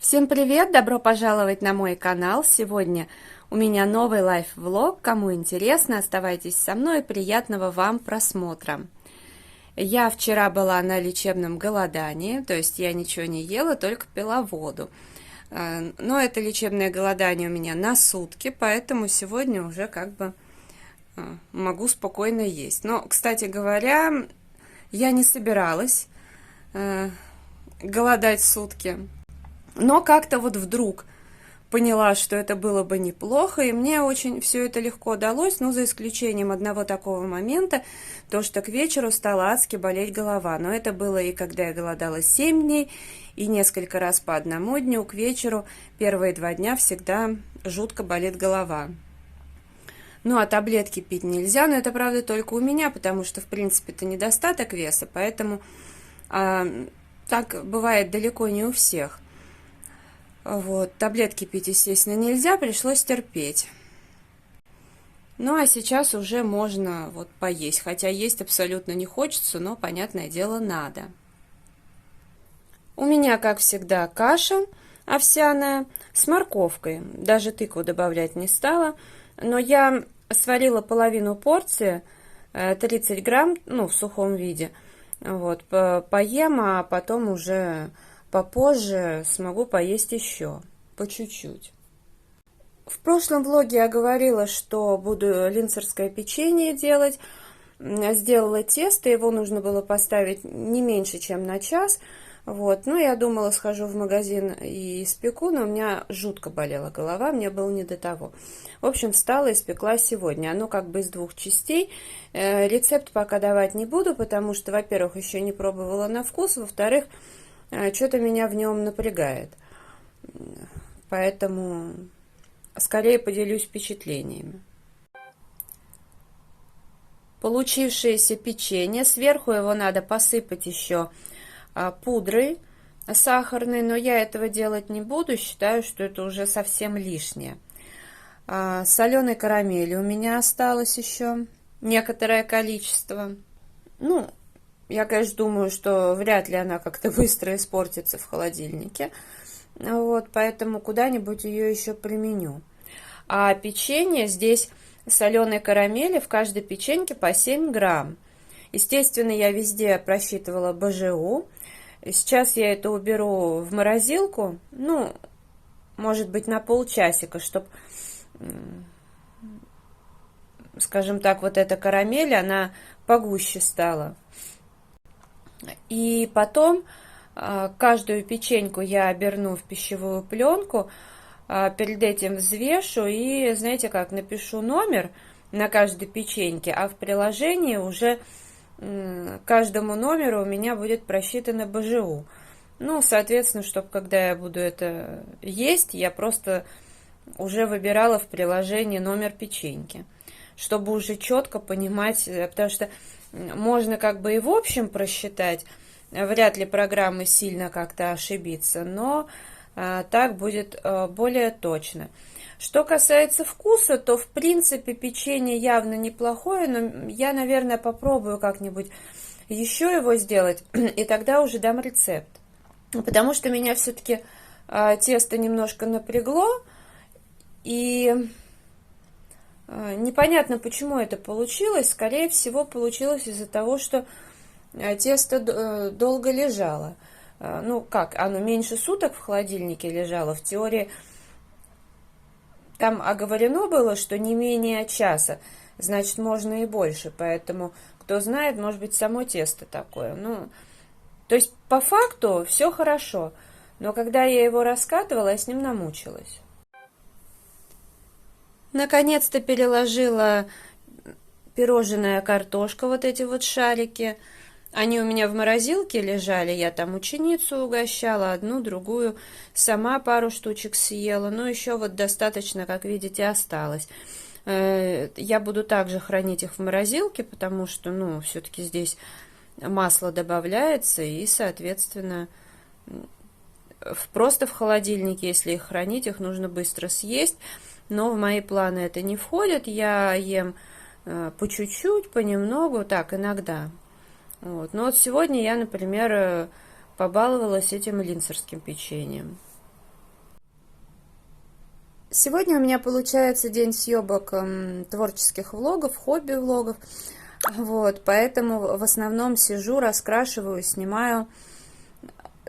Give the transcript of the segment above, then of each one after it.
Всем привет! Добро пожаловать на мой канал. Сегодня у меня новый лайф-влог. Кому интересно, оставайтесь со мной и приятного вам просмотра. Я вчера была на лечебном голодании, то есть я ничего не ела, только пила воду. Но это лечебное голодание у меня на сутки, поэтому сегодня уже как бы могу спокойно есть. Но, кстати говоря, я не собиралась голодать сутки. Но как-то вот вдруг поняла, что это было бы неплохо, и мне очень все это легко удалось, но за исключением одного такого момента, то, что к вечеру стала адски болеть голова. Но это было и когда я голодала 7 дней, и несколько раз по одному дню. К вечеру первые 2 дня всегда жутко болит голова. Ну, а таблетки пить нельзя, но это, правда, только у меня, потому что, в принципе, это недостаток веса, поэтому так бывает далеко не у всех. Вот, таблетки пить, естественно, нельзя, пришлось терпеть. Ну, а сейчас уже можно вот поесть, хотя есть абсолютно не хочется, но, понятное дело, надо. У меня, как всегда, каша овсяная с морковкой, даже тыкву добавлять не стала, но я сварила половину порции, 30 грамм, ну, в сухом виде, вот, поем, а потом уже попозже смогу поесть еще, по чуть-чуть. В прошлом влоге я говорила, что буду линцерское печенье делать. Сделала тесто, его нужно было поставить не меньше, чем на час. Вот. Ну, я думала, схожу в магазин и испеку, но у меня жутко болела голова, мне было не до того. В общем, встала и испекла сегодня. Оно как бы из 2 частей. Рецепт пока давать не буду, потому что, во-первых, еще не пробовала на вкус, во-вторых, что-то меня в нем напрягает. Поэтому скорее поделюсь впечатлениями. Получившееся печенье, сверху его надо посыпать еще пудрой сахарной, но я этого делать не буду, считаю, что это уже совсем лишнее. Соленой карамели у меня осталось еще некоторое количество. Ну, я, конечно, думаю, что вряд ли она как-то быстро испортится в холодильнике. Вот, поэтому куда-нибудь ее еще применю. А печенье здесь соленой карамели в каждой печеньке по 7 грамм. Естественно, я везде просчитывала БЖУ. Сейчас я это уберу в морозилку, ну, может быть, на полчасика, чтобы, скажем так, вот эта карамель, она погуще стала. И потом каждую печеньку я оберну в пищевую пленку, перед этим взвешу и, знаете как, напишу номер на каждой печеньке, а в приложении уже каждому номеру у меня будет просчитано БЖУ. Ну, соответственно, чтобы когда я буду это есть, я просто уже выбирала в приложении номер печеньки, чтобы уже четко понимать, потому что можно как бы и в общем просчитать, вряд ли программа сильно как-то ошибится, но так будет более точно. Что касается вкуса, то в принципе печенье явно неплохое, но я, наверное, попробую как-нибудь еще его сделать, и тогда уже дам рецепт. Потому что меня все-таки тесто немножко напрягло, и непонятно, почему это получилось. Скорее всего, получилось из-за того, что тесто долго лежало. Ну, как, оно меньше суток в холодильнике лежало. В теории там оговорено было, что не менее часа. Значит, можно и больше. Поэтому, кто знает, может быть, само тесто такое. Ну, то есть, по факту, все хорошо. Но когда я его раскатывала, я с ним намучилась. Наконец-то переложила пирожная картошка, вот эти вот шарики. Они у меня в морозилке лежали, я там ученицу угощала, одну, другую, сама пару штучек съела, но еще вот достаточно, как видите, осталось. Я буду также хранить их в морозилке, потому что, ну, все-таки здесь масло добавляется, и, соответственно, просто в холодильнике, если их хранить, их нужно быстро съесть. Но в мои планы это не входит, я ем по чуть-чуть, понемногу, так, иногда. Вот. Но вот сегодня я, например, побаловалась этим линцерским печеньем. Сегодня у меня получается день съемок творческих влогов, хобби-влогов. Вот, поэтому в основном сижу, раскрашиваю, снимаю.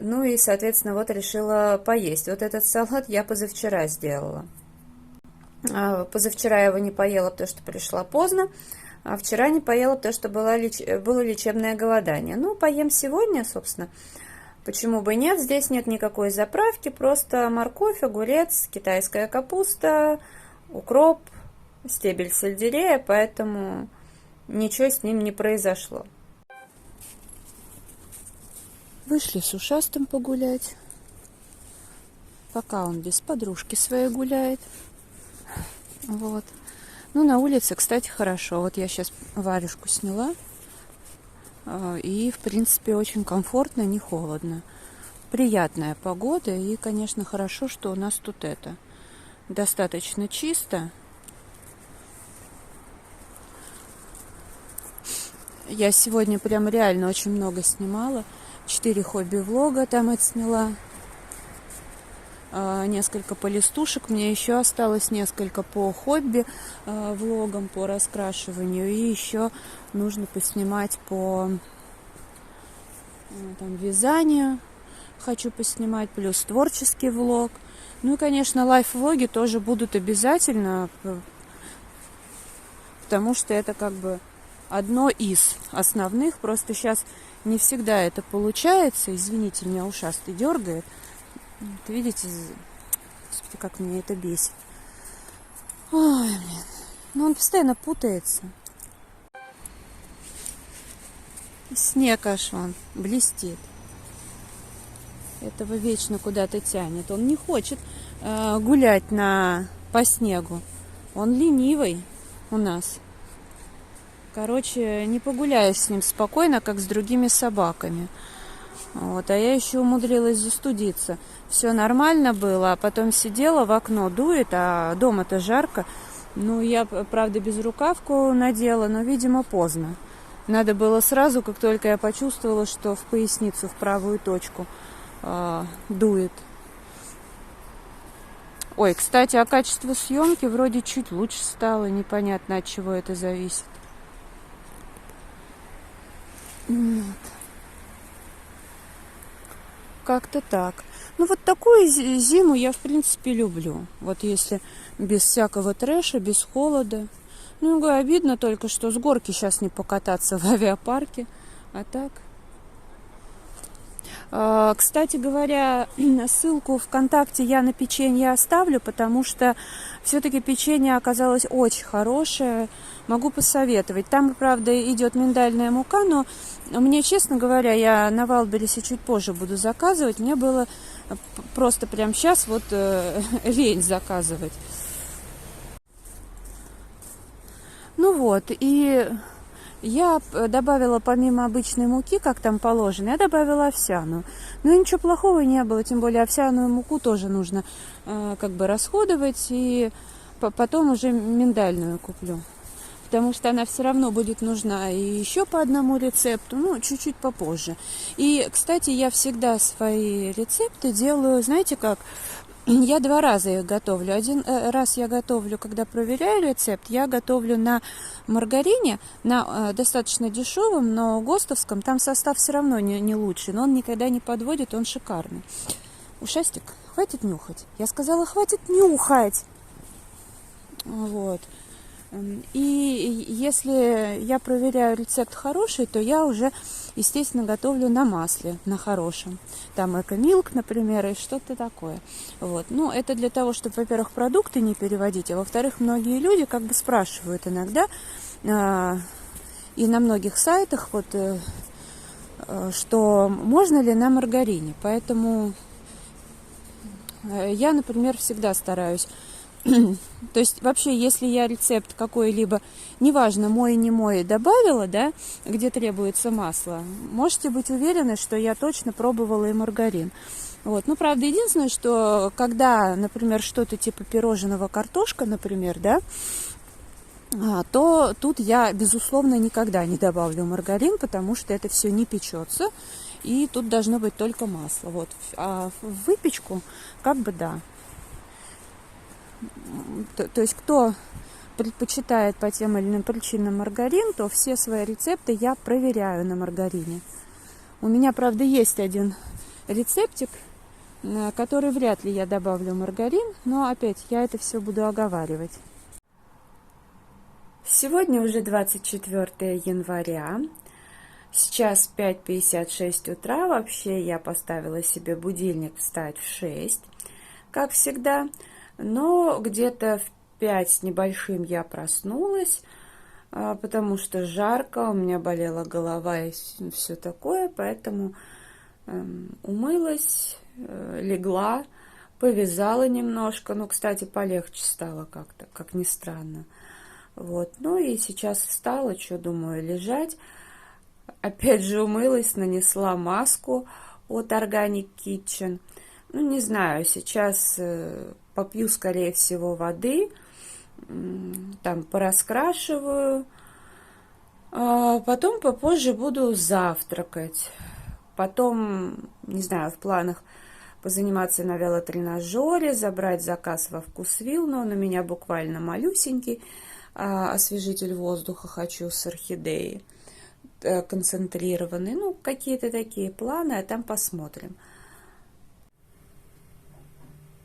Ну и, соответственно, вот решила поесть. Вот этот салат я позавчера сделала. Позавчера я его не поела, потому что пришла поздно. А вчера не поела, потому что было лечебное голодание. Ну, поем сегодня, собственно. Почему бы нет? Здесь нет никакой заправки. Просто морковь, огурец, китайская капуста, укроп, стебель сельдерея. Поэтому ничего с ним не произошло. Вышли с ушастым погулять. Пока он без подружки своей гуляет. Вот. Ну, на улице, кстати, хорошо. Вот я сейчас варежку сняла. И, в принципе, очень комфортно, не холодно. Приятная погода. И, конечно, хорошо, что у нас тут это достаточно чисто. Я сегодня прям реально очень много снимала. 4 хобби-влога там отсняла. Несколько по листушек. Мне еще осталось несколько по хобби влогам, по раскрашиванию. И еще нужно поснимать по там, вязанию. Хочу поснимать. Плюс творческий влог. Ну и, конечно, лайф-влоги тоже будут обязательно. Потому что это как бы одно из основных. Просто сейчас не всегда это получается. Извините, меня ушастый дергает. Вот, видите, господи, как меня это бесит. Ой, блин. Ну, он постоянно путается. Снег аж он блестит. Этого вечно куда-то тянет. Он не хочет гулять по снегу. Он ленивый у нас. Короче, не погуляешь с ним спокойно, как с другими собаками. Вот, а я еще умудрилась застудиться. Все нормально было, а потом сидела, в окно дует, а дома-то жарко. Ну, я, правда, безрукавку надела, но, видимо, поздно. Надо было сразу, как только я почувствовала, что в поясницу, в правую точку дует. Ой, кстати, а качество съемки вроде чуть лучше стало. Непонятно, от чего это зависит. Вот. Как-то так. Ну, вот такую зиму я, в принципе, люблю. Вот если без всякого трэша, без холода. Ну, обидно только, что с горки сейчас не покататься в авиапарке. А так. Кстати говоря, ссылку ВКонтакте я на печенье оставлю, потому что все-таки печенье оказалось очень хорошее. Могу посоветовать. Там, правда, идет миндальная мука, но мне, честно говоря, я на Вайлдберрисе чуть позже буду заказывать. Мне было просто прямо сейчас вот лень заказывать. Ну вот, и я добавила помимо обычной муки, как там положено, я добавила овсяную. Но ничего плохого не было, тем более овсяную муку тоже нужно как бы расходовать. И потом уже миндальную куплю. Потому что она все равно будет нужна и еще по одному рецепту, ну, чуть-чуть попозже. И, кстати, я всегда свои рецепты делаю, знаете как, я 2 раза их готовлю. Один раз я готовлю, когда проверяю рецепт, я готовлю на маргарине, на достаточно дешевом, но ГОСТовском, там состав все равно не лучший, но он никогда не подводит, он шикарный. Ушастик, хватит нюхать. Я сказала, хватит нюхать. Вот. И если я проверяю рецепт хороший, то я уже, естественно, готовлю на масле, на хорошем. Там эко-милк, например, и что-то такое. Вот. Ну, это для того, чтобы, во-первых, продукты не переводить, а во-вторых, многие люди как бы спрашивают иногда, и на многих сайтах, вот, что можно ли на маргарине. Поэтому я, например, всегда стараюсь. То есть вообще, если я рецепт какой-либо, неважно, мой, не мой, добавила, да, где требуется масло, можете быть уверены, что я точно пробовала и маргарин. Вот. Ну, правда, единственное, что когда, например, что-то типа пирожного картошка, например, да, то тут я, безусловно, никогда не добавлю маргарин, потому что это все не печется, и тут должно быть только масло. Вот. А в выпечку, как бы, да. то есть кто предпочитает по тем или иным причинам маргарин, то все свои рецепты я проверяю на маргарине. У меня, правда, есть один рецептик, на который вряд ли я добавлю маргарин, но опять я это все буду оговаривать. Сегодня уже 24 января, сейчас 5:56 утра, вообще я поставила себе будильник встать в 6, как всегда, но где-то в 5 с небольшим я проснулась, потому что жарко, у меня болела голова и все такое, поэтому умылась, легла, повязала немножко, ну, кстати, полегче стало как-то, как ни странно. Вот, ну и сейчас встала, что думаю, лежать. Опять же умылась, нанесла маску от Organic Kitchen. Ну, не знаю, сейчас попью, скорее всего, воды, там пораскрашиваю, а потом попозже буду завтракать. Потом, не знаю, в планах позаниматься на велотренажере, забрать заказ во Вкусвилл, но он у меня буквально малюсенький, освежитель воздуха хочу с орхидеей, концентрированный, ну, какие-то такие планы, а там посмотрим.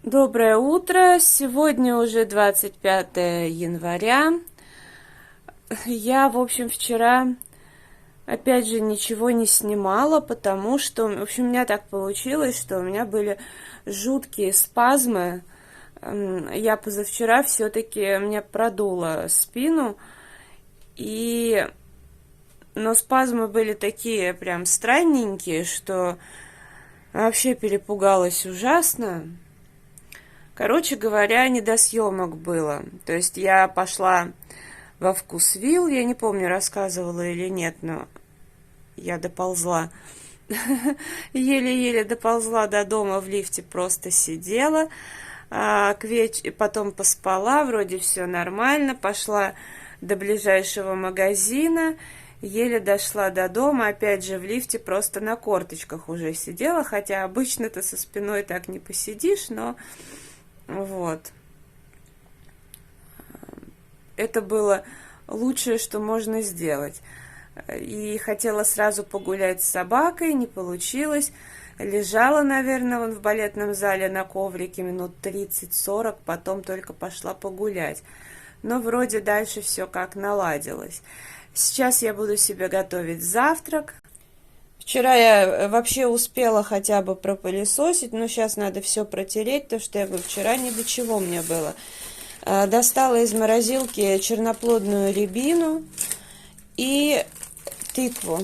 Доброе утро, сегодня уже 25 января, я, в общем, вчера, опять же, ничего не снимала, потому что, в общем, у меня так получилось, что у меня были жуткие спазмы. Я позавчера все-таки мне продуло спину, но спазмы были такие прям странненькие, что вообще перепугалась ужасно. Короче говоря, не до съемок было. То есть я пошла во Вкусвилл, я не помню, рассказывала или нет, но я доползла. Еле-еле доползла до дома, в лифте просто сидела. Потом поспала, вроде все нормально, пошла до ближайшего магазина, еле дошла до дома, опять же в лифте просто на корточках уже сидела, хотя обычно-то со спиной так не посидишь, но вот. Это было лучшее, что можно сделать. И хотела сразу погулять с собакой, не получилось. Лежала, наверное, вон в балетном зале на коврике минут 30-40, потом только пошла погулять. Но вроде дальше все как наладилось. Сейчас я буду себе готовить завтрак. Вчера я вообще успела хотя бы пропылесосить, но сейчас надо все протереть, потому что я говорю, вчера ни до чего мне было. Достала из морозилки черноплодную рябину и тыкву.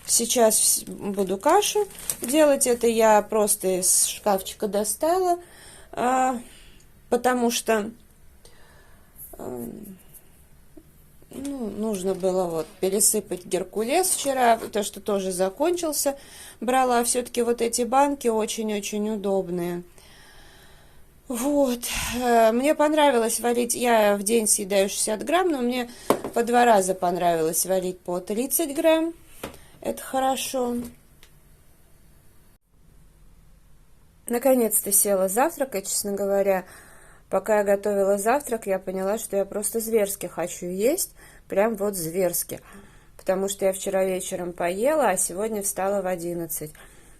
Сейчас буду кашу делать. Это я просто из шкафчика достала, потому что нужно было вот пересыпать геркулес вчера, потому что тоже закончился. Брала все-таки вот эти банки очень-очень удобные. Вот, мне понравилось варить, я в день съедаю 60 грамм, но мне по 2 раза понравилось варить по 30 грамм. Это хорошо. Наконец-то села завтракать, честно говоря. Пока я готовила завтрак, я поняла, что я просто зверски хочу есть. Прям вот зверски. Потому что я вчера вечером поела, а сегодня встала в 11.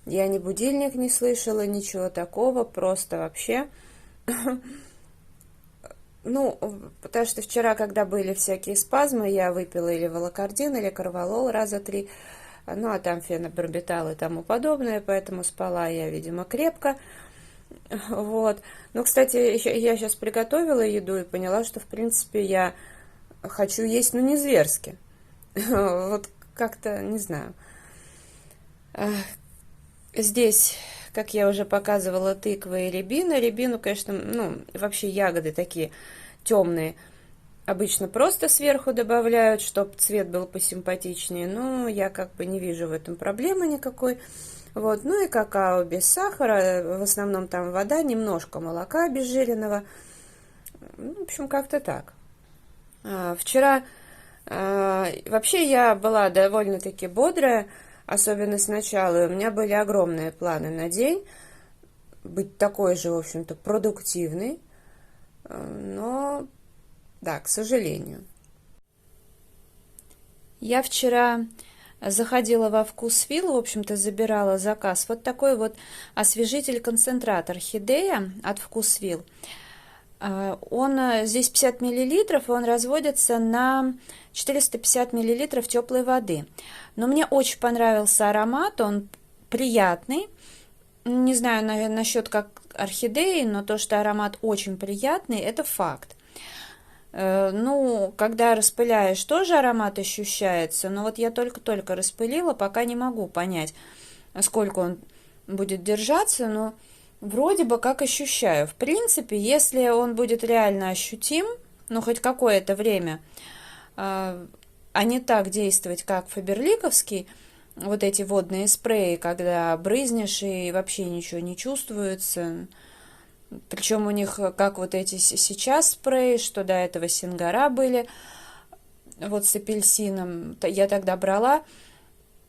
Я ни будильник не слышала, ничего такого, просто вообще. Ну, потому что вчера, когда были всякие спазмы, я выпила или волокордин, или корвалол раза 3. Ну, а там фенобарбитал и тому подобное, поэтому спала я, видимо, крепко. Вот. Ну, кстати, я сейчас приготовила еду и поняла, что, в принципе, я хочу есть, но не зверски. Вот как-то, не знаю. Здесь, как я уже показывала, тыква и рябина. Рябину, конечно, ну, вообще ягоды такие темные. Обычно просто сверху добавляют, чтобы цвет был посимпатичнее. Но я как бы не вижу в этом проблемы никакой. Вот. Ну и какао без сахара. В основном там вода, немножко молока обезжиренного. В общем, как-то так. Вчера вообще я была довольно-таки бодрая. Особенно сначала. У меня были огромные планы на день. Быть такой же, в общем-то, продуктивной. Но, да, к сожалению. Я вчера заходила во Вкусвилл, в общем-то, забирала заказ. Вот такой вот освежитель-концентрат Орхидея от Вкусвилл. Он здесь 50 миллилитров, и он разводится на 450 миллилитров теплой воды. Но мне очень понравился аромат, он приятный. Не знаю насчет как орхидеи, но то, что аромат очень приятный, это факт. Ну, когда распыляешь, тоже аромат ощущается, но вот я только-только распылила, пока не могу понять, сколько он будет держаться, но вроде бы как ощущаю. В принципе, если он будет реально ощутим, ну, хоть какое-то время, а не так действовать, как фаберликовский, вот эти водные спреи, когда брызнешь и вообще ничего не чувствуется. Причем у них как вот эти сейчас спреи, что до этого Сингара были, вот с апельсином. Я тогда брала,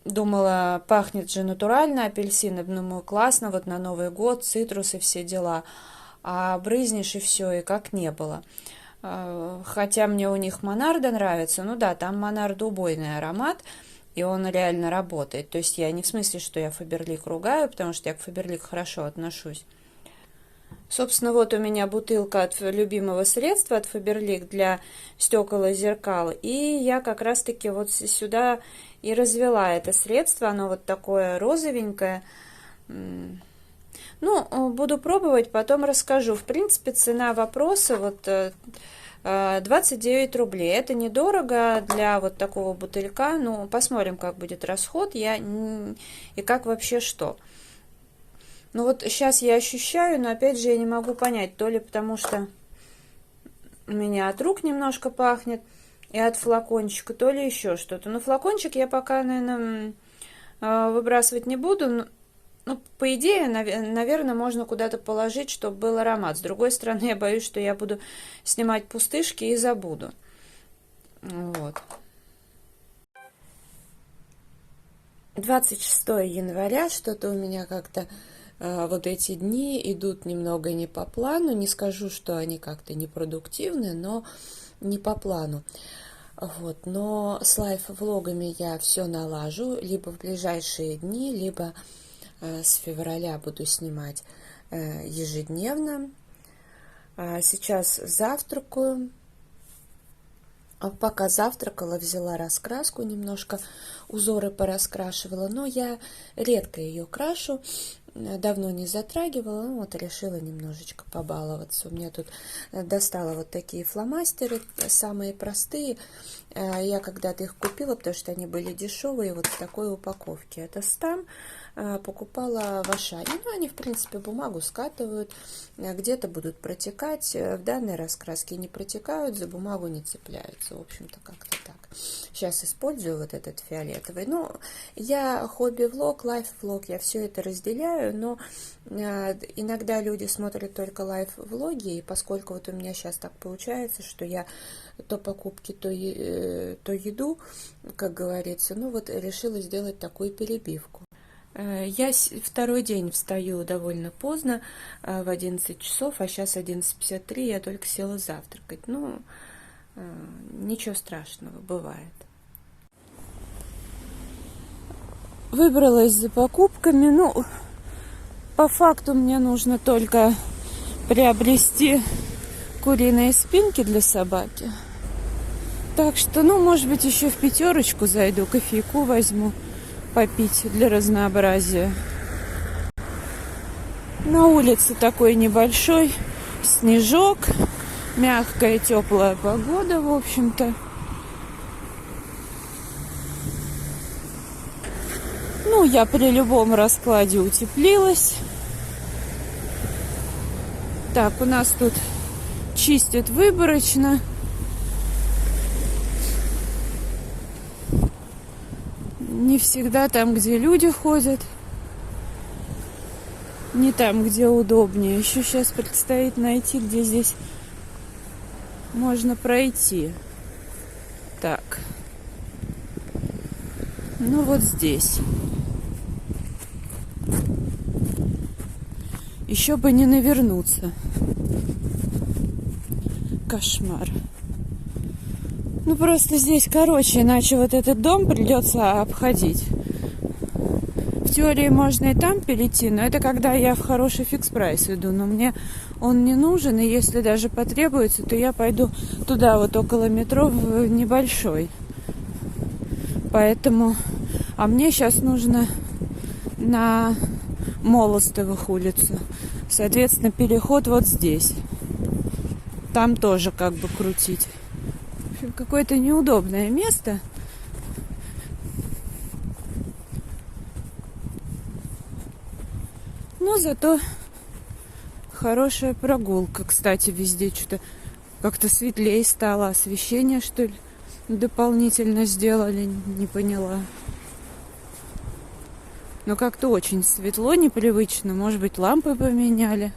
думала, пахнет же натурально апельсином, думаю, классно, вот на Новый год, цитрусы, все дела. А брызнешь и все, и как не было. Хотя мне у них Монардо нравится, ну да, там Монардо убойный аромат, и он реально работает. То есть я не в смысле, что я Фаберлик ругаю, потому что я к Фаберлик хорошо отношусь. Собственно, вот у меня бутылка от любимого средства от Фаберлик для стекол и зеркал. И я как раз-таки вот сюда и развела это средство. Оно вот такое розовенькое. Ну, буду пробовать, потом расскажу. В принципе, цена вопроса вот 29 рублей. Это недорого для вот такого бутылька. Ну, посмотрим, как будет расход и как вообще что. Ну вот сейчас я ощущаю, но опять же я не могу понять, то ли потому что у меня от рук немножко пахнет и от флакончика, то ли еще что-то. Но флакончик я пока, наверное, выбрасывать не буду. Ну, по идее, наверное, можно куда-то положить, чтобы был аромат. С другой стороны, я боюсь, что я буду снимать пустышки и забуду. Вот. 26 января, что-то у меня как-то вот эти дни идут немного не по плану. Не скажу, что они как-то непродуктивны, но не по плану. Вот. Но с лайф-влогами я все налажу. Либо в ближайшие дни, либо с февраля буду снимать ежедневно. Сейчас завтракаю. Пока завтракала, взяла раскраску, немножко узоры пораскрашивала, но я редко ее крашу, давно не затрагивала, ну вот решила немножечко побаловаться. У меня тут достала вот такие фломастеры, самые простые. Я когда-то их купила, потому что они были дешевые, вот в такой упаковке. Это Стам, покупала в Ашане. Ну, они, в принципе, бумагу скатывают, где-то будут протекать. В данной раскраске не протекают, за бумагу не цепляются. В общем-то, как-то так. Сейчас использую вот этот фиолетовый. Ну, я хобби-влог, лайф-влог, я все это разделяю, но иногда люди смотрят только лайф-влоги, и поскольку вот у меня сейчас так получается, что я то покупки, то еду, как говорится, ну вот решила сделать такую перебивку. Я второй день встаю довольно поздно, в 11 часов, а сейчас 11:53, я только села завтракать. Ну, ничего страшного, бывает. Выбралась за покупками. Ну, по факту мне нужно только приобрести куриные спинки для собаки. Так что, ну, может быть, еще в пятерочку зайду, кофейку возьму попить для разнообразия. На улице такой небольшой снежок, мягкая теплая погода, в общем-то. Ну, я при любом раскладе утеплилась. Так, у нас тут чистят выборочно. Не всегда там, где люди ходят. Не там, где удобнее. Еще сейчас предстоит найти, где здесь можно пройти. Так. Ну, вот здесь. Еще бы не навернуться. Кошмар. Ну просто здесь короче, иначе вот этот дом придется обходить. В теории можно и там перейти, но это когда я в хороший фикс-прайс иду. Но мне он не нужен, и если даже потребуется, то я пойду туда, вот около метро, в небольшой. Поэтому... А мне сейчас нужно на Молостовых улицу. Соответственно, переход вот здесь. Там тоже как бы крутить. В общем, какое-то неудобное место. Но зато хорошая прогулка. Кстати, везде что-то как-то светлее стало. Освещение, что ли, дополнительно сделали. Не поняла. Но как-то очень светло, непривычно. Может быть, лампы поменяли.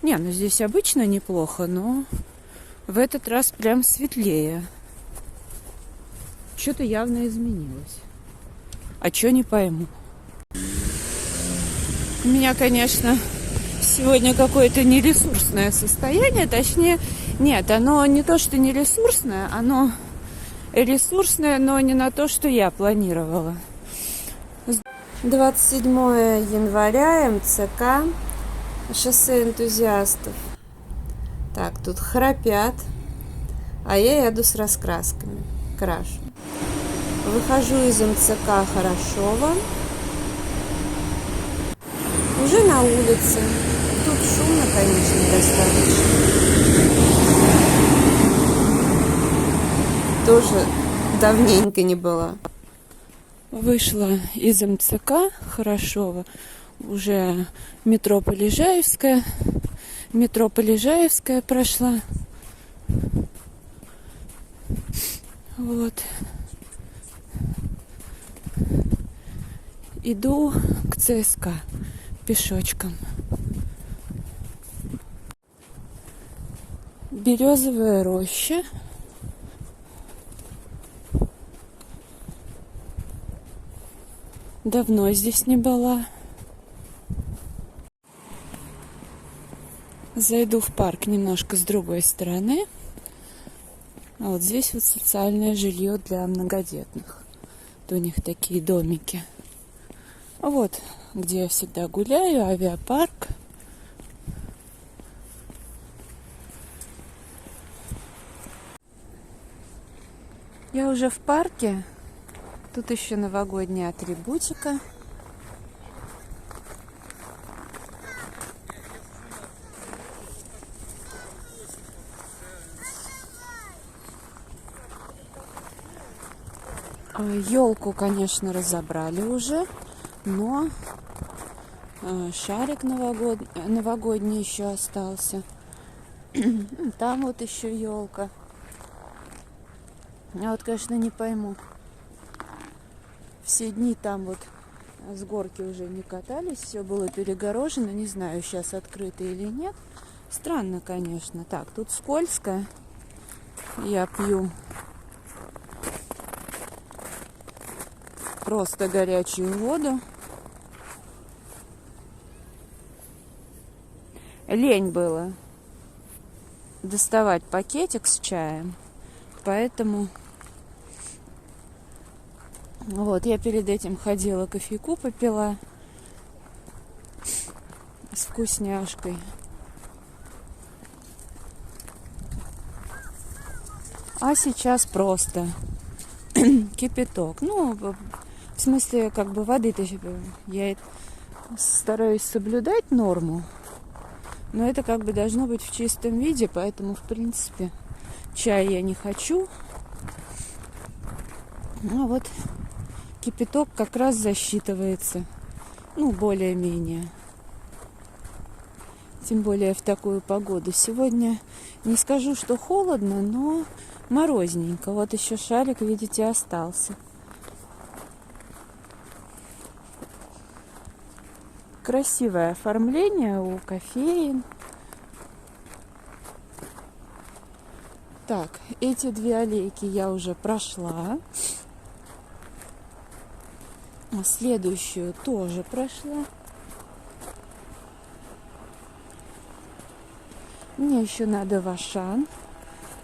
Не, ну здесь обычно неплохо, но в этот раз прям светлее. Что-то явно изменилось. А что, не пойму. У меня, конечно, сегодня какое-то нересурсное состояние. Точнее, нет, оно не то, что не ресурсное, оно ресурсное, но не на то, что я планировала. 27 января, МЦК, шоссе энтузиастов. Так, тут храпят, а я еду с раскрасками, крашу. Выхожу из МЦК Хорошова. Уже на улице. Тут шумно, конечно, достаточно. Тоже давненько не была. Вышла из МЦК Хорошова. Уже метро Полежаевская. Метро Полежаевская прошла. Вот. Иду к ЦСКА пешочком. Березовая роща. Давно здесь не была. Зайду в парк немножко с другой стороны. А вот здесь вот социальное жилье для многодетных. Вот у них такие домики. Вот где я всегда гуляю, авиапарк. Я уже в парке. Тут еще новогодняя атрибутика. Елку, конечно, разобрали уже, но шарик новогодний еще остался. Там вот еще елка. Я вот, конечно, не пойму. Все дни там вот с горки уже не катались, все было перегорожено. Не знаю, сейчас открыто или нет. Странно, конечно. Так, тут скользко. Я пью просто горячую воду. Лень было доставать пакетик с чаем, поэтому вот я перед этим ходила, кофейку попила с вкусняшкой. А сейчас просто кипяток. Ну, в смысле, как бы воды-то я стараюсь соблюдать норму, но это как бы должно быть в чистом виде, поэтому, в принципе, чай я не хочу. Ну вот кипяток как раз засчитывается. Ну, более-менее. Тем более в такую погоду. Сегодня не скажу, что холодно, но морозненько. Вот еще шарик, видите, остался. Красивое оформление у кофеин. Так, эти две аллейки я уже прошла. А следующую тоже прошла. Мне еще надо в Ашан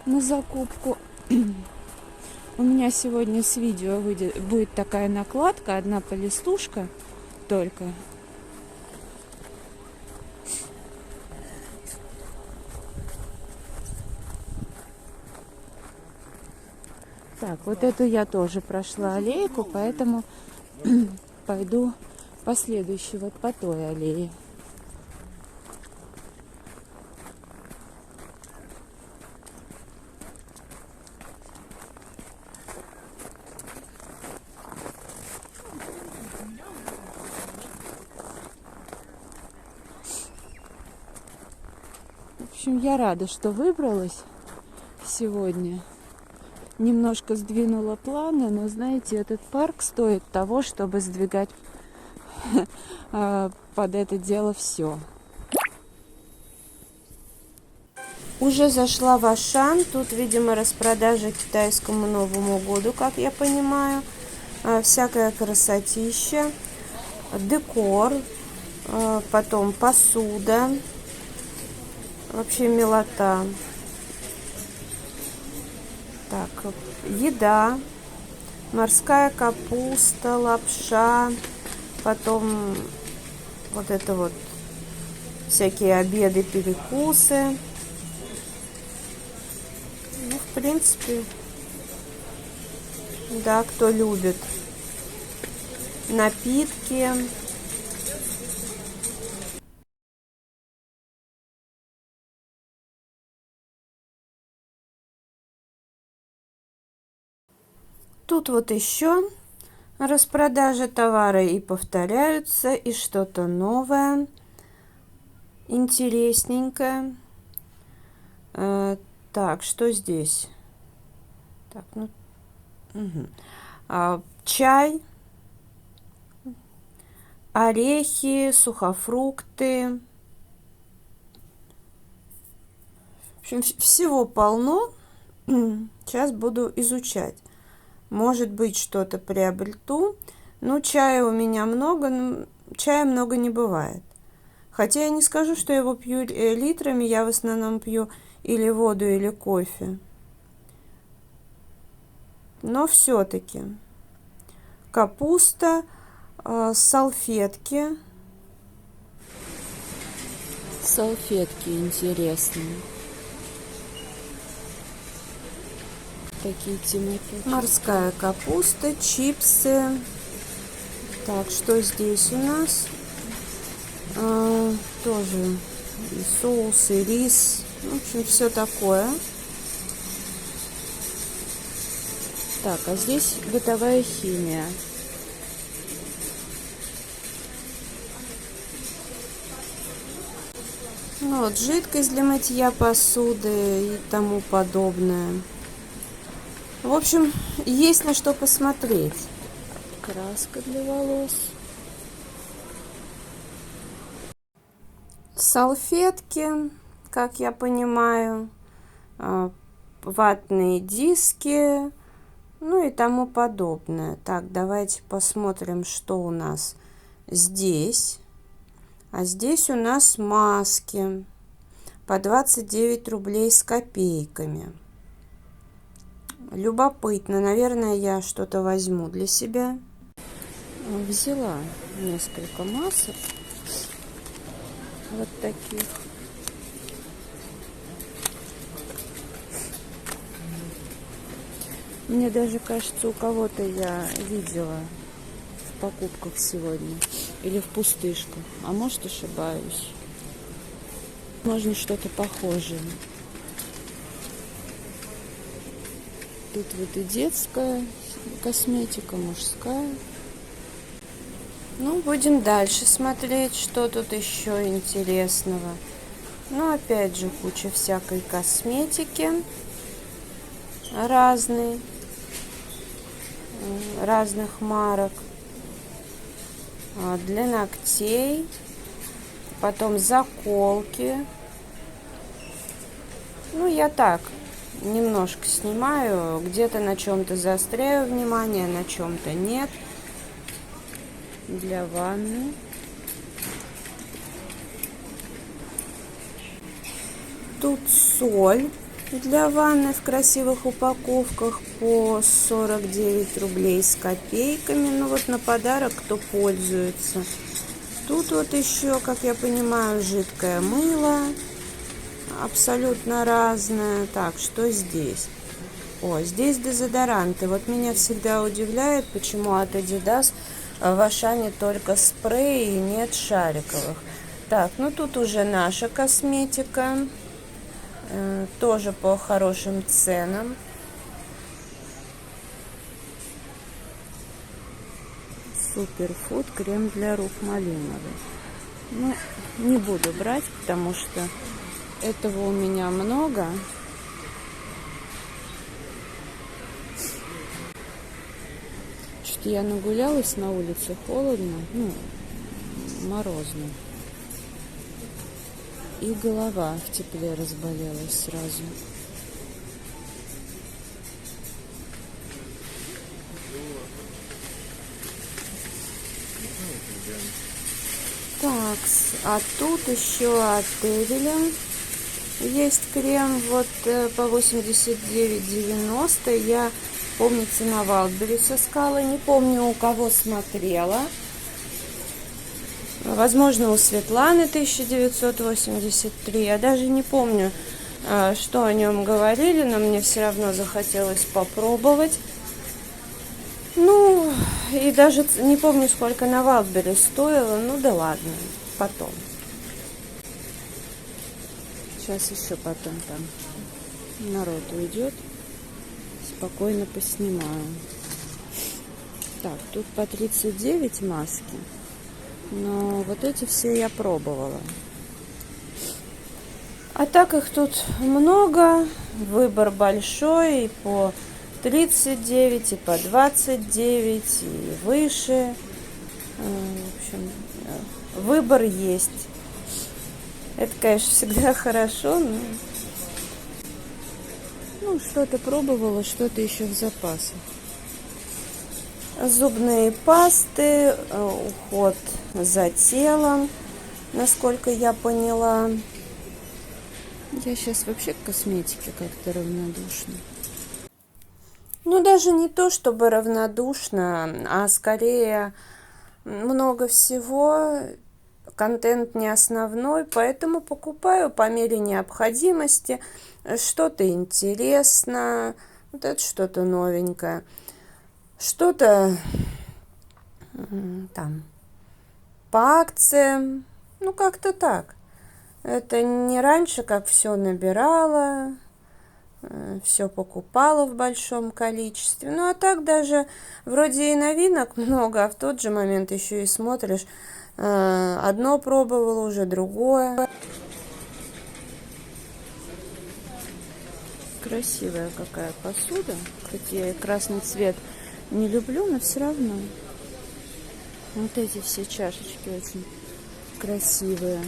на закупку. У меня сегодня с видео будет такая накладка, одна полистушка только. Так, вот эту я тоже прошла аллейку, поэтому пойду по следующей, вот по той аллее. В общем, я рада, что выбралась сегодня. Немножко сдвинула планы, но, знаете, этот парк стоит того, чтобы сдвигать под это дело все. Уже зашла в Ашан. Тут, видимо, распродажа к китайскому Новому году, как я понимаю. Всякая красотища, декор, потом посуда. Вообще милота. Так, еда, морская капуста, лапша, потом вот это вот всякие обеды, перекусы. Ну, в принципе, да, кто любит. Напитки. Тут вот еще распродажа товара и повторяются, и что-то новое, интересненькое. Так, что здесь? Так, ну, чай, орехи, сухофрукты. В общем, всего полно. Сейчас буду изучать. Может быть, что-то приобрету. Ну, чая у меня много, но чая много не бывает. Хотя я не скажу, что я его пью литрами. Я в основном пью или воду, или кофе. Но все-таки. Капуста, салфетки. Салфетки интересные. Такие тематики. Морская капуста, чипсы. Так, что здесь у нас? Тоже и соус, и рис. В общем, все такое. Так, а здесь бытовая химия. Ну, вот, жидкость для мытья посуды и тому подобное. В общем, есть на что посмотреть. Краска для волос. Салфетки, как я понимаю. Ватные диски. Ну и тому подобное. Так, давайте посмотрим, что у нас здесь. А здесь у нас маски. По 29 рублей с копейками. Любопытно. Наверное, я что-то возьму для себя. Взяла несколько масок. Вот таких. Мне даже кажется, у кого-то я видела в покупках сегодня. Или в пустышках. А может, ошибаюсь. Можно что-то похожее. Тут вот и детская косметика, мужская. Ну, будем дальше смотреть, что тут еще интересного. Ну, опять же, куча всякой косметики. Разной. Разных марок. Для ногтей. Потом заколки. Ну, я так немножко снимаю. Где-то на чем-то заостряю внимание, на чем-то нет. Для ванны. Тут соль для ванны в красивых упаковках по 49 рублей с копейками. Ну вот на подарок, кто пользуется. Тут вот еще, как я понимаю, жидкое мыло. Абсолютно разное. Так, что здесь? О, здесь дезодоранты. Вот меня всегда удивляет, почему от Adidas в Ашане только спреи и нет шариковых. Так, ну тут уже наша косметика. Тоже по хорошим ценам. Суперфуд крем для рук малиновый. Ну, не буду брать, потому что этого у меня много. Что-то я нагулялась на улице, холодно, ну, морозно. И голова в тепле разболелась сразу. Так, а тут еще от Эвеля есть крем вот по 89,90. Я, помните, на Wildberries искала, не помню, у кого смотрела. Возможно, у Светланы 1983. Я даже не помню, что о нем говорили, но мне все равно захотелось попробовать. Ну, и даже не помню, сколько на Wildberries стоило. Ну да ладно, потом. Сейчас еще потом там народ уйдет. Спокойно поснимаю. Так, тут по 39 маски. Но вот эти все я пробовала. А так их тут много. Выбор большой. И по 39, и по 29, и выше. В общем, выбор есть. Это, конечно, всегда хорошо, но ну, что-то пробовала, что-то еще в запасах. Зубные пасты, уход за телом, насколько я поняла. Я сейчас вообще к косметике как-то равнодушна. Ну, даже не то, чтобы равнодушна, а скорее много всего, контент не основной, поэтому покупаю по мере необходимости. Что-то интересно, вот это что-то новенькое. Что-то там по акциям, ну как-то так. Это не раньше, как все набирала, все покупала в большом количестве. Ну а так даже вроде и новинок много, а в тот же момент еще и смотришь, одно пробовала, уже другое. Красивая какая посуда, хоть я и красный цвет не люблю, но все равно. Вот эти все чашечки очень красивые.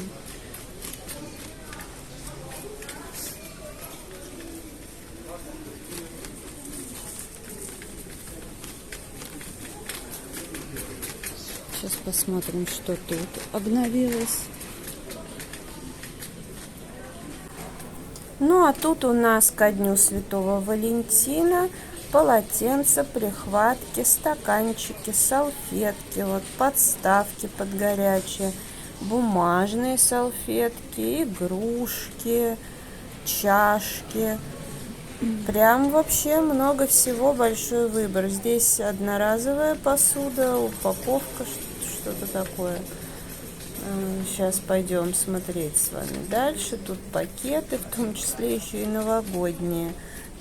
Сейчас посмотрим, что тут обновилось. Ну, а тут у нас ко Дню Святого Валентина полотенца, прихватки, стаканчики, салфетки, вот подставки под горячее, бумажные салфетки, игрушки, чашки. Прям вообще много всего, большой выбор. Здесь одноразовая посуда, упаковка, что-то такое. Сейчас пойдем смотреть с вами дальше. Тут пакеты, в том числе еще и новогодние.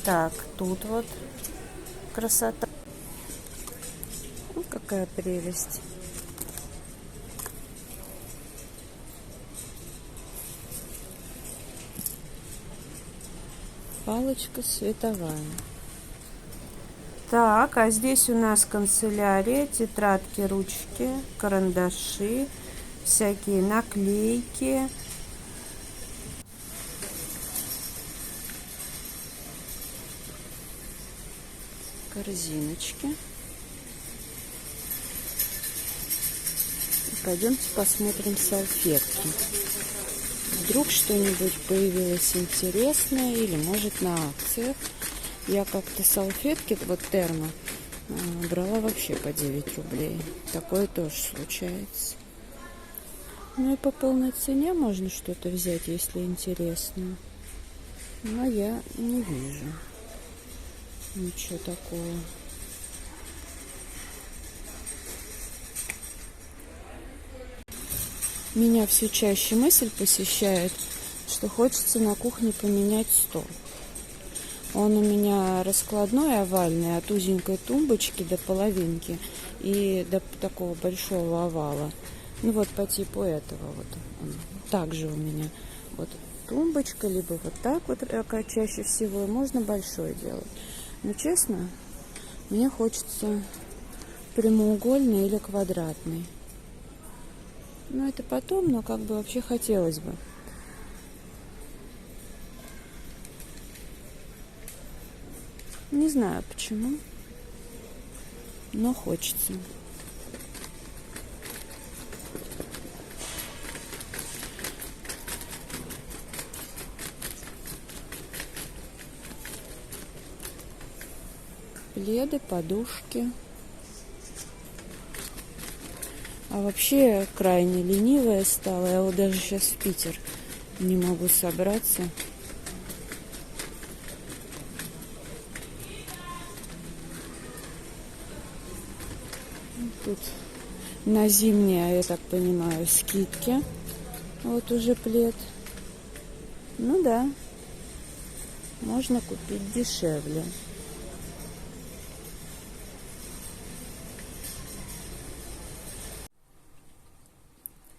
Так, тут вот красота. Ну, какая прелесть. Палочка световая. Так, а здесь у нас канцелярия, тетрадки, ручки, карандаши, всякие наклейки. Корзиночки. И пойдемте посмотрим салфетки. вдруг что-нибудь появилось интересное, или может на акциях. Я как-то салфетки, вот термо, брала вообще по 9 рублей. Такое тоже случается. Ну и по полной цене можно что-то взять, если интересно. Но я не вижу ничего такого. Меня все чаще мысль посещает, что хочется на кухне поменять стол. Он у меня раскладной, овальный, от узенькой тумбочки до половинки и до такого большого овала. Ну вот по типу этого вот. Также у меня вот тумбочка, либо вот так вот чаще всего. Можно большой делать. Но честно, мне хочется прямоугольный или квадратный. Ну это потом, но как бы вообще хотелось бы. Не знаю почему, но хочется. Пледы, подушки. А вообще крайне ленивая стала. Я вот даже сейчас в Питер не могу собраться. Тут на зимние, я так понимаю, скидки. Вот уже плед. Ну да, можно купить дешевле.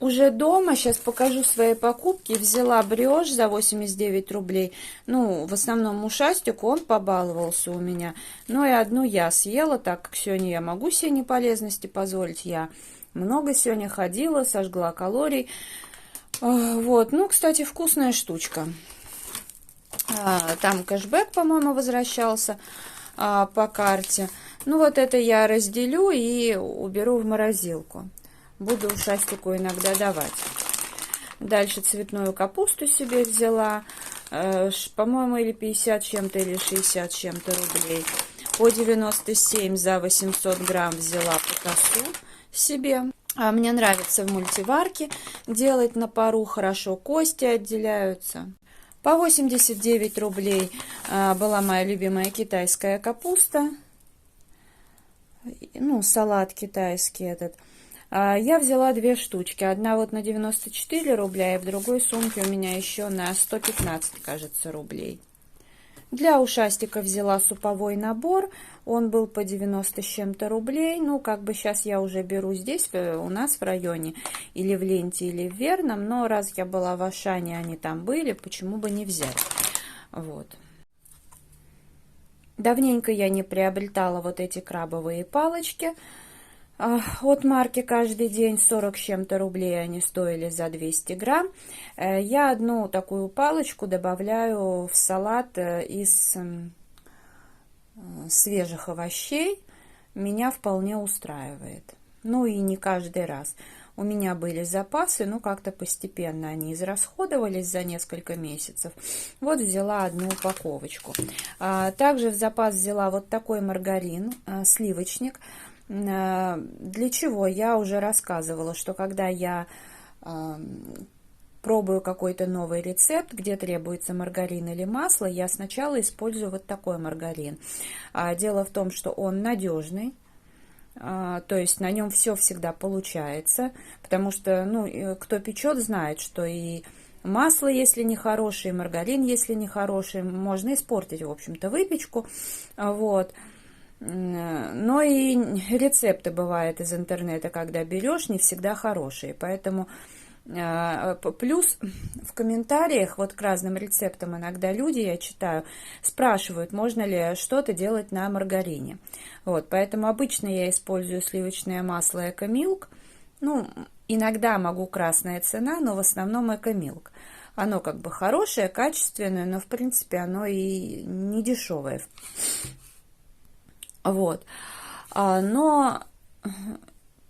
Уже дома, сейчас покажу свои покупки. Взяла брioche за 89 рублей. Ну, в основном ушастик, он побаловался у меня. Ну и одну я съела, так как сегодня я могу себе неполезности позволить. Я много сегодня ходила, сожгла калорий. Вот, ну, кстати, вкусная штучка. Там кэшбэк, по-моему, возвращался по карте. Ну, вот это я разделю и уберу в морозилку. Буду ушастику иногда давать. Дальше цветную капусту себе взяла. По-моему, или 50 чем-то, или 60 чем-то рублей. По 97 за 800 грамм взяла потасу себе. Мне нравится в мультиварке делать на пару. Хорошо кости отделяются. По 89 рублей была моя любимая китайская капуста. Ну, салат китайский этот. Я взяла 2 штучки. Одна вот на 94 рубля, и в другой сумке у меня еще на 115, кажется, рублей. Для ушастика взяла суповой набор. Он был по 90 с чем-то рублей. Ну, как бы сейчас я уже беру здесь, у нас в районе, или в Ленте, или в Верном. Но раз я была в Ашане, они там были, почему бы не взять. Вот. Давненько я не приобретала вот эти крабовые палочки. От марки «Каждый день» 40 с чем-то рублей они стоили за 200 грамм. Я одну такую палочку добавляю в салат из свежих овощей. Меня вполне устраивает. Ну и не каждый раз. У меня были запасы, но как-то постепенно они израсходовались за несколько месяцев. Вот взяла одну упаковочку. Также в запас взяла вот такой маргарин, сливочник. Для чего? Я уже рассказывала, что когда я пробую какой-то новый рецепт, где требуется маргарин или масло, я сначала использую вот такой маргарин. Дело в том, что он надежный, то есть на нем все всегда получается, потому что, ну, кто печет, знает, что и масло, если не хорошее, и маргарин, если не хороший, можно испортить, в общем-то, выпечку, вот. Но и рецепты бывают из интернета, когда берешь, не всегда хорошие. Поэтому плюс в комментариях вот к разным рецептам иногда люди, я читаю, спрашивают, можно ли что-то делать на маргарине. Вот, поэтому обычно я использую сливочное масло Экомилк. Ну, иногда могу красная цена, но в основном Экомилк. Оно как бы хорошее, качественное, но в принципе оно и не вот. Но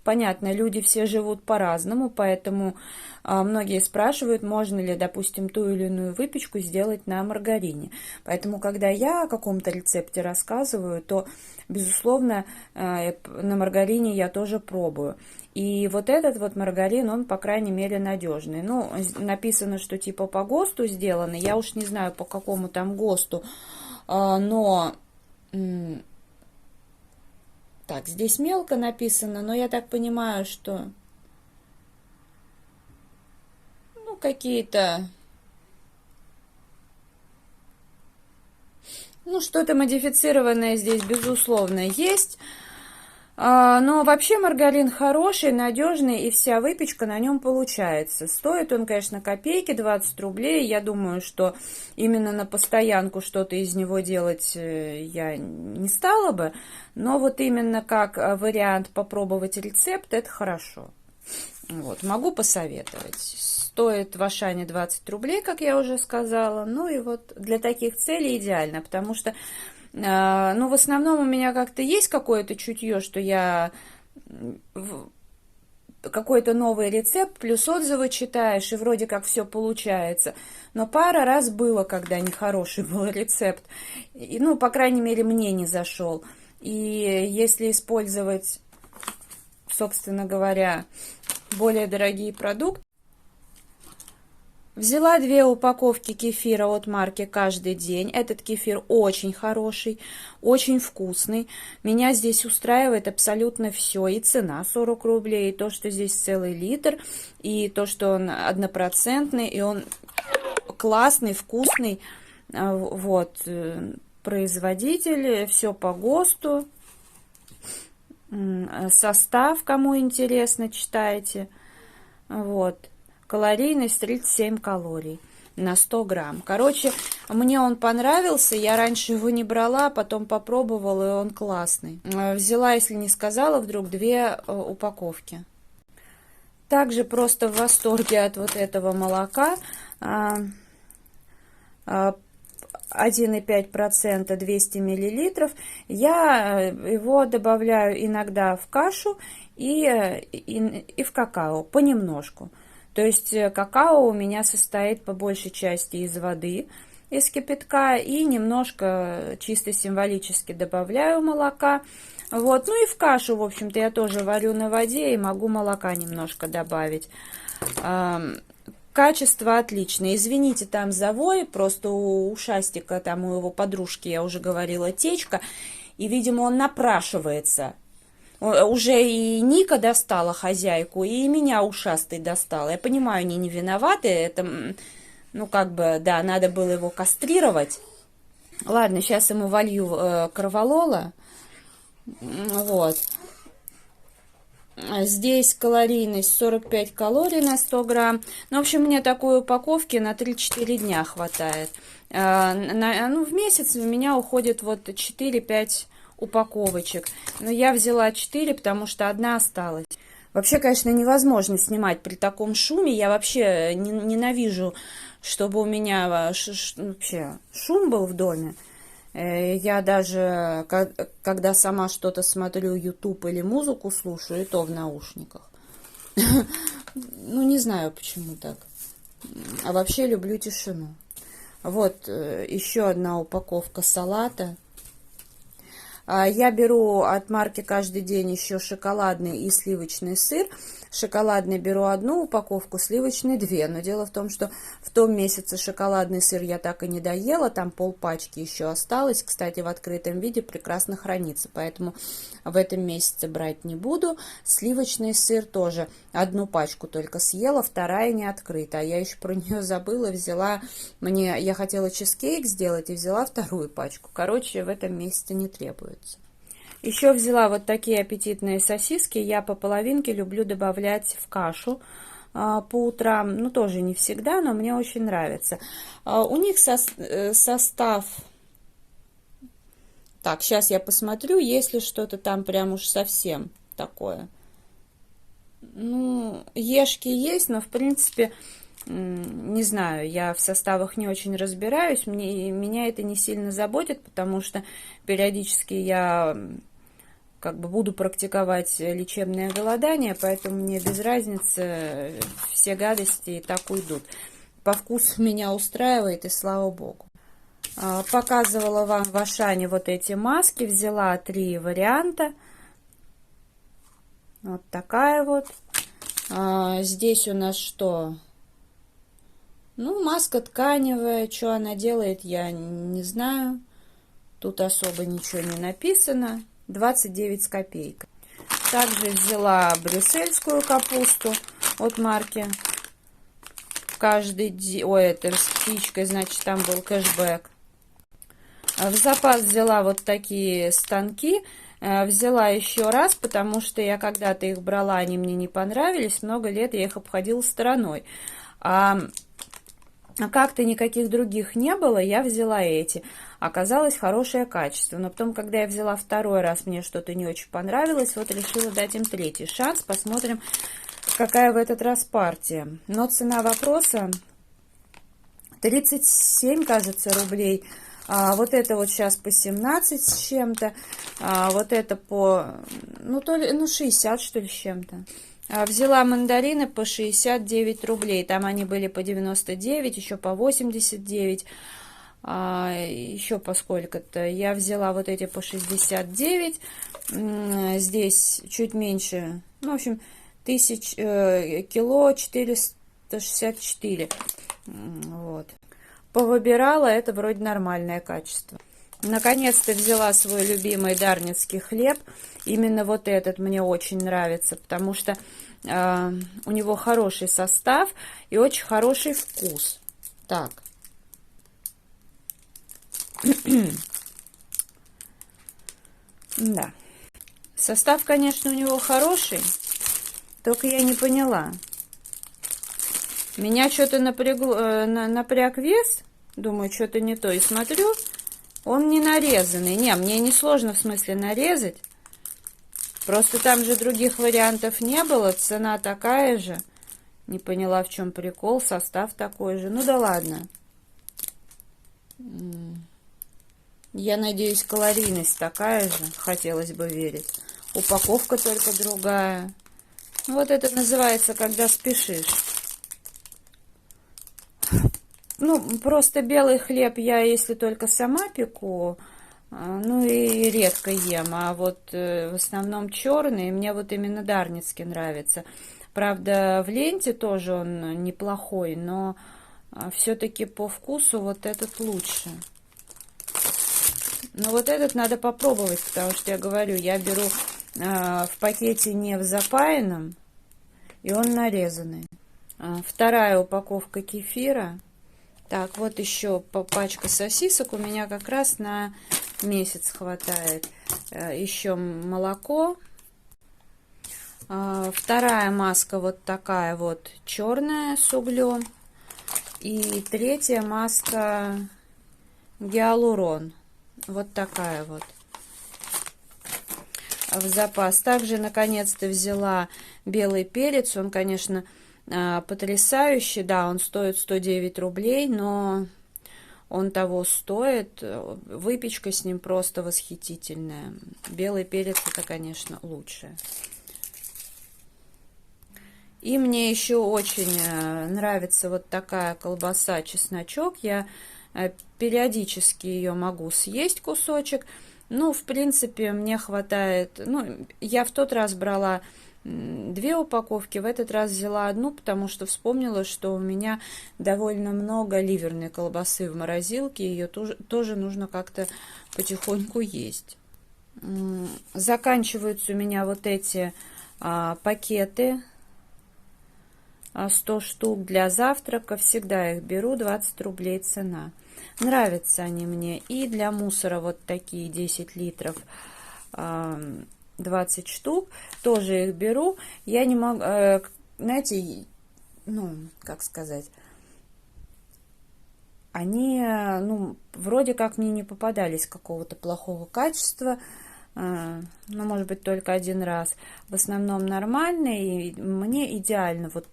понятно, люди все живут по-разному, поэтому многие спрашивают, можно ли, допустим, ту или иную выпечку сделать на маргарине. Поэтому, когда я о каком-то рецепте рассказываю, то, безусловно, на маргарине я тоже пробую. И вот этот вот маргарин, он, по крайней мере, надежный. Ну, написано, что типа по ГОСТу сделано. Я уж не знаю, по какому там ГОСТу, но... Так, здесь мелко написано, но я так понимаю, что... Ну, какие-то... Ну, что-то модифицированное здесь, безусловно, есть. Но вообще маргарин хороший, надежный, и вся выпечка на нем получается. Стоит он, конечно, копейки, 20 рублей. Я думаю, что именно на постоянку что-то из него делать я не стала бы. Но вот именно как вариант попробовать рецепт, это хорошо. Вот, могу посоветовать. Стоит в Ашане 20 рублей, как я уже сказала. Ну и вот для таких целей идеально, потому что... Ну, в основном у меня как-то есть какое-то чутье, что я какой-то новый рецепт, плюс отзывы читаешь, и вроде как все получается. Но пара раз было, когда нехороший был рецепт. И, ну, по крайней мере, мне не зашел. И если использовать, собственно говоря, более дорогие продукты, взяла 2 упаковки кефира от марки «Каждый день». Этот кефир очень хороший, очень вкусный. Меня здесь устраивает абсолютно все. И цена 40 рублей, и то, что здесь целый литр, и то, что он однопроцентный, и он классный, вкусный. Вот, производитель, все по ГОСТу. Состав, кому интересно, читайте. Вот. Калорийность 37 калорий на 100 грамм. Короче, мне он понравился, я раньше его не брала, потом попробовала, и он классный. Взяла, если не сказала, вдруг 2 упаковки. Также просто в восторге от вот этого молока. 1,5%, 200 миллилитров. Я его добавляю иногда в кашу и в какао, понемножку. То есть какао у меня состоит по большей части из воды, из кипятка, и немножко чисто символически добавляю молока. Вот. Ну и в кашу, в общем-то, я тоже варю на воде и могу молока немножко добавить. Качество отличное. Извините там за вой, просто у Шастика, там у его подружки, я уже говорила, течка, и, видимо, он напрашивается. Уже и Ника достала хозяйку, и меня ушастый достал. Я понимаю, они не виноваты. Это, ну, как бы, да, надо было его кастрировать. Ладно, сейчас ему волью корвалола. Вот. Здесь калорийность 45 калорий на 100 грамм. Ну, в общем, мне такой упаковки на 3-4 дня хватает. Ну, в месяц у меня уходит вот 4-5 упаковочек. Но я взяла 4, потому что одна осталась. Вообще, конечно, невозможно снимать при таком шуме. Я вообще ненавижу, чтобы у меня вообще шум был в доме. Я даже, когда сама что-то смотрю, YouTube или музыку слушаю, и то в наушниках. Ну, не знаю, почему так. А вообще люблю тишину. Вот еще одна упаковка салата. Я беру от марки «Каждый день» еще шоколадный и сливочный сыр. Шоколадный беру 1 упаковку, сливочный 2. Но дело в том, что в том месяце шоколадный сыр я так и не доела. Там полпачки еще осталось. Кстати, в открытом виде прекрасно хранится. Поэтому в этом месяце брать не буду. Сливочный сыр тоже 1 пачку только съела, 2 не открыта. А я еще про нее забыла. Я хотела чизкейк сделать и взяла 2 пачку. Короче, в этом месяце не требуется. Еще взяла вот такие аппетитные сосиски. Я по половинке люблю добавлять в кашу по утрам. Ну, тоже не всегда, но мне очень нравится. У них состав... Так, сейчас я посмотрю, есть ли что-то там прям уж совсем такое. Ну, ешки есть, но, в принципе, не знаю, я в составах не очень разбираюсь. Меня это не сильно заботит, потому что периодически я как бы буду практиковать лечебное голодание, поэтому мне без разницы, все гадости и так уйдут. По вкусу меня устраивает, и слава богу. Показывала вам в Ашане вот эти маски, взяла 3 варианта. Вот такая вот. Здесь у нас что? Ну, маска тканевая, что она делает, я не знаю. Тут особо ничего не написано. 29 с копейкой. Также взяла брюссельскую капусту от марки Каждый день. Ой, это с птичкой, значит, там был кэшбэк. В запас взяла вот такие станки. Взяла еще раз, потому что я когда-то их брала, они мне не понравились. Много лет я их обходила стороной. Как-то никаких других не было, я взяла эти. Оказалось хорошее качество. Но потом, когда я взяла второй раз, мне что-то не очень понравилось. Вот решила дать им 3-й шанс. Посмотрим, какая в этот раз партия. Но цена вопроса 37, кажется, рублей. Вот это вот сейчас по 17 с чем-то. Вот это по, ну, 60, что ли, с чем-то. Взяла мандарины по 69 рублей. Там они были по 99, еще по 89. Еще по сколько-то. Я взяла вот эти по 69. Здесь чуть меньше. Ну, в общем, кило 464. Вот. Повыбирала, это вроде нормальное качество. Наконец-то взяла свой любимый дарницкий хлеб. Именно вот этот мне очень нравится, потому что у него хороший состав и очень хороший вкус. Так. Да. Состав, конечно, у него хороший, только я не поняла. Меня что-то напряг вес, думаю, что-то не то, и смотрю, он не нарезанный. Не, мне не сложно в смысле нарезать, просто там же других вариантов не было, цена такая же. Не поняла, в чем прикол, состав такой же. Ну да ладно. Я надеюсь, калорийность такая же, хотелось бы верить. Упаковка только другая. Вот это называется, когда спешишь. Ну, просто белый хлеб я, если только сама пеку, ну и редко ем. А вот в основном черный, мне вот именно дарницкий нравится. Правда, в ленте тоже он неплохой, но все-таки по вкусу вот этот лучше. Но вот этот надо попробовать, потому что я говорю, я беру в пакете не в запаянном, и он нарезанный. Вторая упаковка кефира. Так, вот еще пачка сосисок. У меня как раз на месяц хватает. Еще молоко. Вторая маска вот такая вот черная с углем. И третья маска гиалурон. Вот такая вот. В запас. Также наконец-то взяла белый перец. Он, конечно, потрясающий. Да, он стоит 109 рублей, но он того стоит. Выпечка с ним просто восхитительная. Белый перец это, конечно, лучше. И мне еще очень нравится вот такая колбаса чесночок. Я периодически ее могу съесть кусочек. Ну, в принципе, мне хватает. Ну, я в тот раз брала 2 упаковки, в этот раз взяла 1, потому что вспомнила, что у меня довольно много ливерной колбасы в морозилке. Ее тоже нужно как-то потихоньку есть. Заканчиваются у меня вот эти пакеты. 100 штук для завтрака. Всегда их беру, 20 рублей цена. Нравятся они мне. И для мусора вот такие 10 литров, 20 штук. Тоже их беру. Я не могу, знаете, ну, как сказать, они, ну, вроде как мне не попадались какого-то плохого качества. Ну, может быть, только один раз. В основном нормальные. И мне идеально вот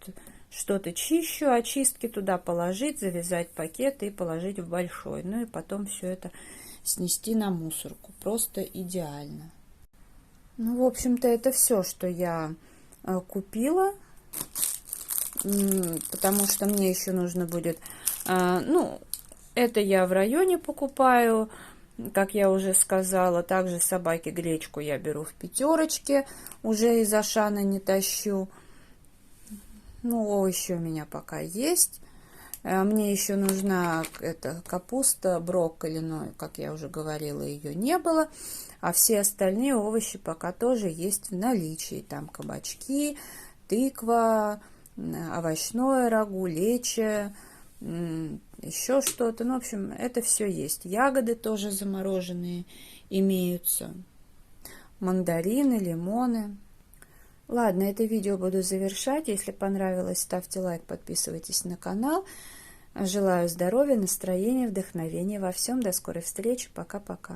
что-то чищу, очистки туда положить, завязать пакет и положить в большой. Ну и потом все это снести на мусорку. Просто идеально. Ну, в общем-то, это все, что я купила, потому что мне еще нужно будет, ну, это я в районе покупаю, как я уже сказала. Также собаке гречку я беру в пятерочке, уже из Ашана не тащу. Ну, овощи у меня пока есть. Мне еще нужна эта капуста, брокколи, но, как я уже говорила, ее не было. А все остальные овощи пока тоже есть в наличии. Там кабачки, тыква, овощное рагу, лечо, еще что-то. Ну, в общем, это все есть. Ягоды тоже замороженные имеются. Мандарины, лимоны. Ладно, это видео буду завершать. Если понравилось, ставьте лайк, подписывайтесь на канал. Желаю здоровья, настроения, вдохновения во всем. До скорой встречи. Пока-пока.